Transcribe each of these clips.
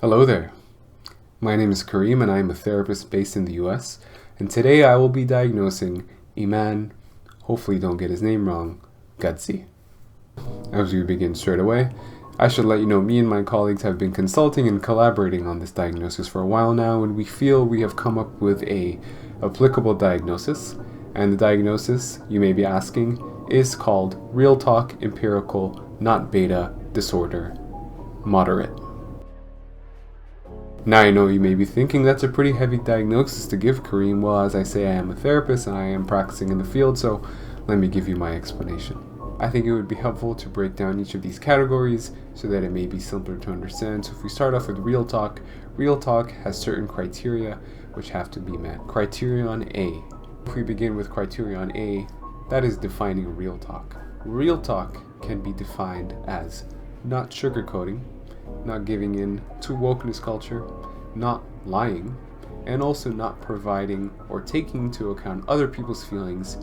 Hello there. My name is Kareem and I am a therapist based in the US, and today I will be diagnosing Iman, hopefully don't get his name wrong, Gadzhi. As we begin straight away, I should let you know me and my colleagues have been consulting and collaborating on this diagnosis for a while now, and we feel we have come up with a applicable diagnosis. And the diagnosis, you may be asking, is called Real Talk Empirical Not Beta Disorder Moderate. Now I know you may be thinking that's a pretty heavy diagnosis to give, Kareem. Well, as I say, I am a therapist and I am practicing in the field, so let me give you my explanation. I think it would be helpful to break down each of these categories so that it may be simpler to understand. So if we start off with real talk has certain criteria which have to be met. Criterion A. If we begin with criterion A, that is defining real talk. Real talk can be defined as not sugarcoating, not giving in to wokeness culture, not lying, and also not providing or taking into account other people's feelings,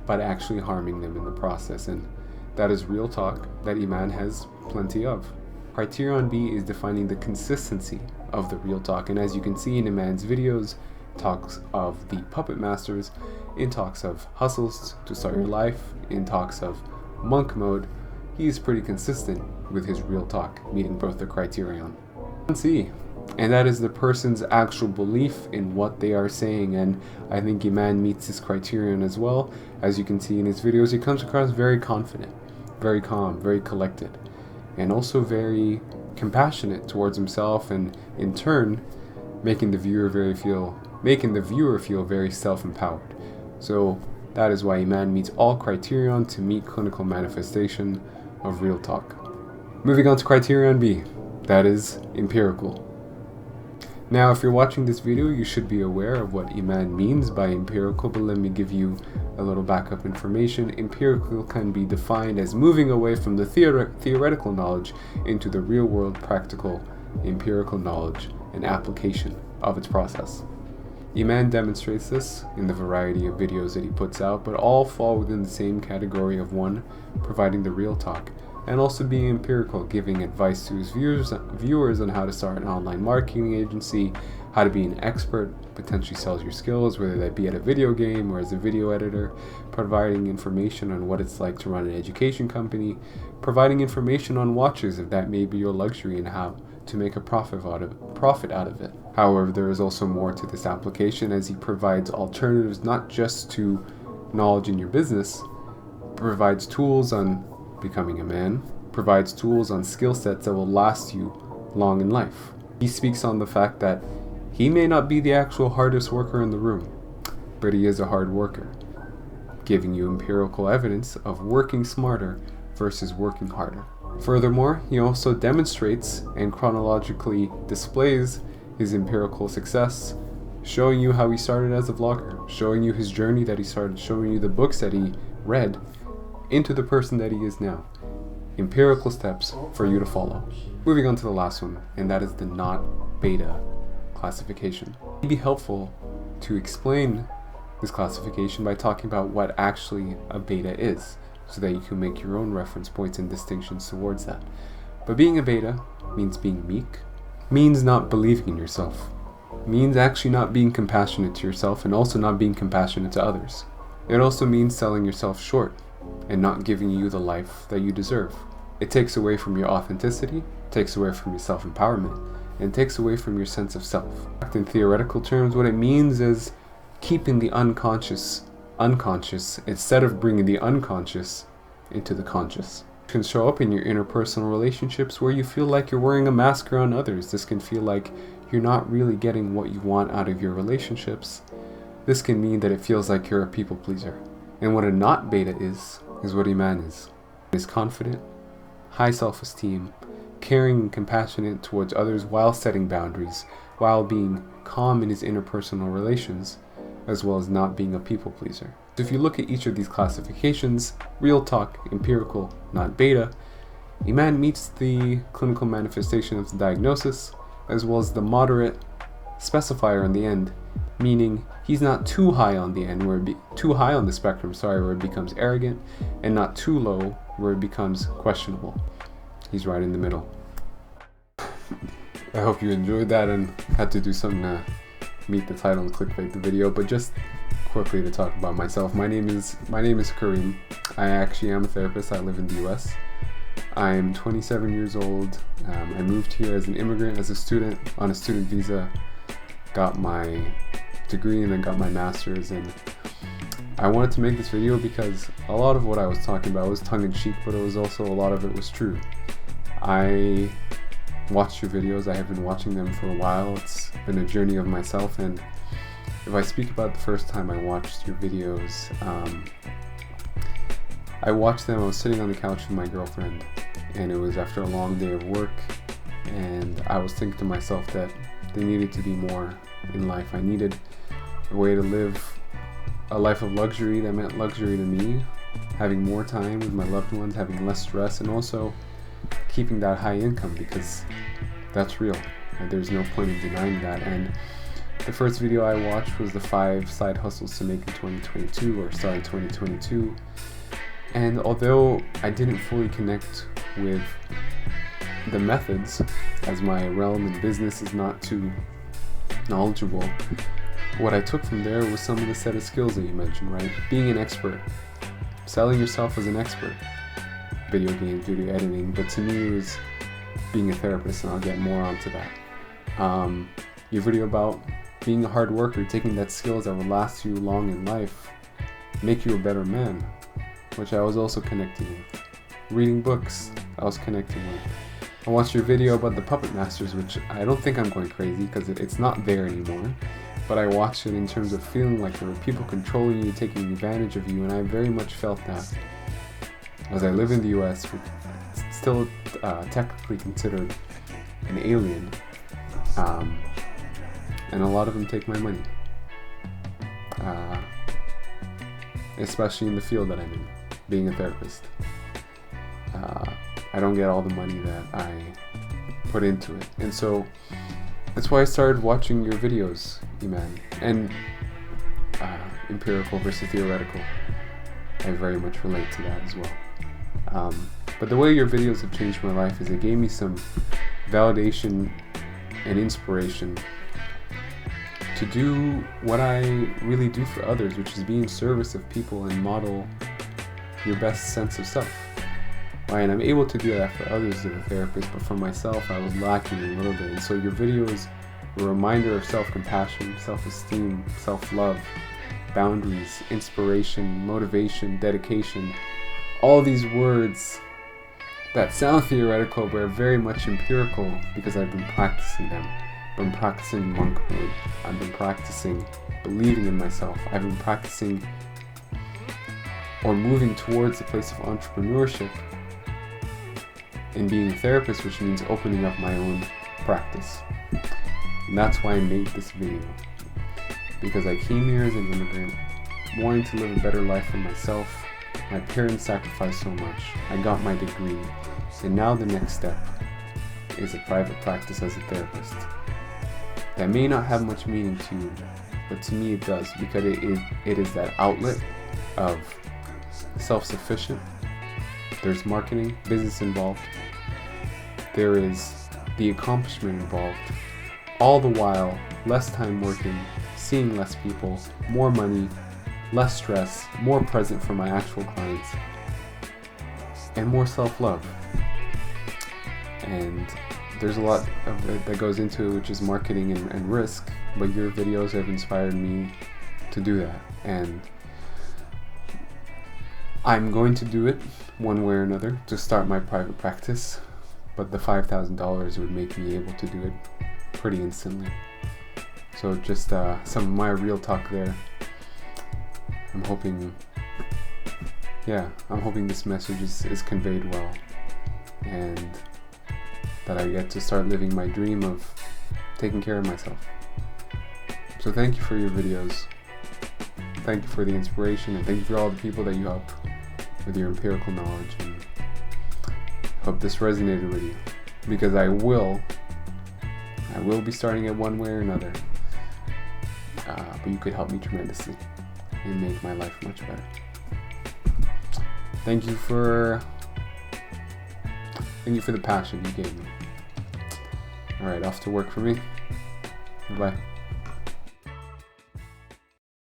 but actually harming them in the process. And that is real talk that Iman has plenty of. Criterion B is defining the consistency of the real talk. And as you can see in Iman's videos, talks of the puppet masters, in talks of hustles to start your life, in talks of monk mode, he is pretty consistent with his real talk, meeting both the criterion. C, and that is the person's actual belief in what they are saying, and I think Iman meets this criterion as well. As you can see in his videos, he comes across very confident, very calm, very collected, and also very compassionate towards himself, and in turn making the viewer feel very self-empowered. So that is why Iman meets all criterion to meet clinical manifestation of real talk. Moving on to criterion B, that is empirical. Now, if you're watching this video, you should be aware of what Iman means by empirical, but let me give you a little backup information. Empirical can be defined as moving away from the theoretical knowledge into the real-world practical empirical knowledge and application of its process. Iman demonstrates this in the variety of videos that he puts out, but all fall within the same category of one, providing the real talk, and also being empirical, giving advice to his viewers on how to start an online marketing agency, how to be an expert, potentially sells your skills, whether that be at a video game or as a video editor, providing information on what it's like to run an education company, providing information on watches if that may be your luxury and how to make a profit out of it. However, there is also more to this application, as he provides alternatives not just to knowledge in your business, provides tools on becoming a man, provides tools on skill sets that will last you long in life. He speaks on the fact that he may not be the actual hardest worker in the room, but he is a hard worker, giving you empirical evidence of working smarter versus working harder. Furthermore, he also demonstrates and chronologically displays his empirical success, showing you how he started as a vlogger, showing you his journey that he started, showing you the books that he read, into the person that he is now. Empirical steps for you to follow. Moving on to the last one, and that is the not beta classification. It would be helpful to explain this classification by talking about what actually a beta is, so that you can make your own reference points and distinctions towards that. But being a beta means being meek, means not believing in yourself, means actually not being compassionate to yourself and also not being compassionate to others. It also means selling yourself short and not giving you the life that you deserve. It takes away from your authenticity, takes away from your self-empowerment, and takes away from your sense of self. In theoretical terms, what it means is keeping the unconscious instead of bringing the unconscious into the conscious. It can show up in your interpersonal relationships where you feel like you're wearing a mask around others. This can feel like you're not really getting what you want out of your relationships. This can mean that it feels like you're a people pleaser. And what a not beta is what Iman is. He is confident, high self-esteem, caring and compassionate towards others while setting boundaries, while being calm in his interpersonal relations, as well as not being a people pleaser. So if you look at each of these classifications, real talk, empirical, not beta, Iman meets the clinical manifestation of the diagnosis, as well as the moderate specifier in the end, meaning he's not too high on the end, too high on the spectrum, where it becomes arrogant, and not too low, where it becomes questionable. He's right in the middle. I hope you enjoyed that and had to do something to meet the title and clickbait the video. But just quickly to talk about myself, my name is Kareem. I actually am a therapist. I live in the US. I'm 27 years old. I moved here as an immigrant, as a student, on a student visa, got my degree and then got my master's. And I wanted to make this video because a lot of what I was talking about was tongue-in-cheek, but it was also, a lot of it was true. I watched your videos. I have been watching them for a while. It's been a journey of myself, and if I speak about the first time I watched your videos, I watched them. I was sitting on the couch with my girlfriend, and it was after a long day of work, and I was thinking to myself that there needed to be more in life. I needed a way to live a life of luxury that meant luxury to me, having more time with my loved ones, having less stress, and also keeping that high income, because that's real. There's no point in denying that. And the first video I watched was the 5 side hustles to make in 2022, or start in 2022. And although I didn't fully connect with the methods, as my realm in business is not too knowledgeable, what I took from there was some of the set of skills that you mentioned, right? Being an expert, selling yourself as an expert, video games, video editing, but to me it was being a therapist, and I'll get more onto that. Your video about being a hard worker, taking that skills that will last you long in life, make you a better man, which I was also connecting with. Reading books, I was connecting with. I watched your video about the puppet masters, which I don't think I'm going crazy because it's not there anymore, but I watched it in terms of feeling like there were people controlling you, taking advantage of you, and I very much felt that. As I live in the US, which is still technically considered an alien, and a lot of them take my money, especially in the field that I'm in, being a therapist. I don't get all the money that I put into it, and so that's why I started watching your videos, Iman, and empirical versus theoretical. I very much relate to that as well. But the way your videos have changed my life is it gave me some validation and inspiration to do what I really do for others, which is be in service of people and model your best sense of self. Right, and I'm able to do that for others as a therapist, but for myself, I was lacking a little bit. And so your videos were a reminder of self-compassion, self-esteem, self-love, boundaries, inspiration, motivation, dedication. All these words that sound theoretical but are very much empirical because I've been practicing them. I've been practicing monk mode. I've been practicing believing in myself. I've been practicing or moving towards the place of entrepreneurship and being a therapist, which means opening up my own practice. And that's why I made this video, because I came here as an immigrant, wanting to live a better life for myself. My parents sacrificed so much. I got my degree, and now the next step is a private practice as a therapist. That may not have much meaning to you, but to me it does, because it is that outlet of self-sufficient. There's marketing, business involved. There is the accomplishment involved. All the while, less time working, seeing less people, more money, less stress, more present for my actual clients, and more self-love. And there's a lot of it that goes into it, which is marketing and risk, but your videos have inspired me to do that. And I'm going to do it one way or another to start my private practice, but the $5,000 would make me able to do it pretty instantly. So just some of my real talk there. I'm hoping this message is conveyed well, and that I get to start living my dream of taking care of myself. So thank you for your videos. Thank you for the inspiration, and thank you for all the people that you help with your empirical knowledge, and hope this resonated with you, because I will be starting it one way or another, but you could help me tremendously and make my life much better. Thank you for the passion you gave me. Alright, off to work for me. Bye.